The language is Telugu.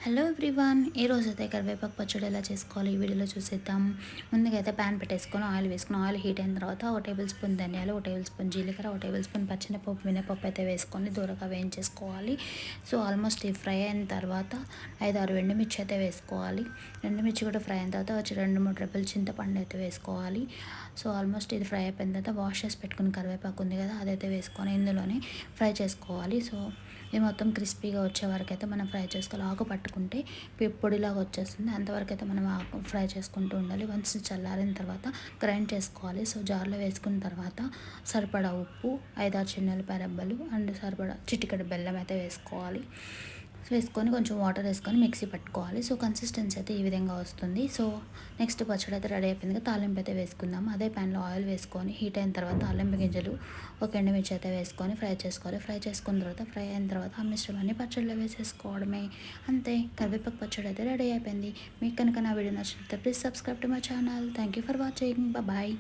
హలో ఎవ్రీవన్, ఈరోజైతే కరివేపాకు పచ్చడి ఎలా చేసుకోవాలి ఈ వీడియోలో చూసేద్దాం. ముందుగా అయితే ప్యాన్ పెట్టేసుకొని ఆయిల్ వేసుకుని ఆయిల్ హీట్ అయిన తర్వాత ఒక టేబుల్ స్పూన్ ధనియాలు, ఒక టేబుల్ స్పూన్ జీలకర్ర, ఒక టేబుల్ స్పూన్ పచ్చెనపప్పు, మినపప్పు అయితే వేసుకొని దూరగా వేయించేసుకోవాలి. సో ఆల్మోస్ట్ ఈ ఫ్రై అయిన తర్వాత 5-6 ఎండుమిర్చి అయితే వేసుకోవాలి. ఎండుమిర్చి కూడా ఫ్రై అయిన తర్వాత వచ్చి 2-3 రెబ్బలు చింతపండు అయితే వేసుకోవాలి. సో ఆల్మోస్ట్ ఇది ఫ్రై అయిపోయిన తర్వాత వాష్ చేసి పెట్టుకుని కరివేపాకు ఉంది కదా, అదైతే వేసుకొని ఇందులోనే ఫ్రై చేసుకోవాలి. సో ఇది మొత్తం క్రిస్పీగా వచ్చే వరకు అయితే మనం ఫ్రై చేసుకోవాలి. ఆకు పట్టుకుంటే పొడిలాగా వచ్చేస్తుంది, అంతవరకు అయితే మనం ఆకు ఫ్రై చేసుకుంటూ ఉండాలి. వన్స్ చల్లారిన తర్వాత గ్రైండ్ చేసుకోవాలి. సో జార్లో వేసుకున్న తర్వాత సరిపడా ఉప్పు, 5-6 చిన్నులపాయ రెబ్బలు అండ్ సరిపడా చిటికెడు బెల్లం అయితే వేసుకోవాలి. వేసుకొని కొంచెం వాటర్ వేసుకొని మిక్సీ పట్టుకోవాలి. సో కన్సిస్టెన్సీ అయితే ఈ విధంగా వస్తుంది. సో నెక్స్ట్ పచ్చడి అయితే రెడీ అయిపోయింది కదా, తాలింపు అయితే వేసుకుందాం. అదే ప్యాన్లో ఆయిల్ వేసుకొని హీట్ అయిన తర్వాత తాలింపు గింజలు, ఒక ఎండుమిర్చి అయితే వేసుకొని ఫ్రై చేసుకోవాలి. ఫ్రై చేసుకున్న తర్వాత ఫ్రై అయిన తర్వాత ఆ మిశ్రమాన్ని పచ్చడిలో వేసేసుకోవడమే. అంతే, కరివేపాకు పచ్చడి అయితే రెడీ అయిపోయింది. మీకు కనుక నా వీడియో నచ్చినట్లయితే please subscribe to my channel. Thank you for watching. Bye.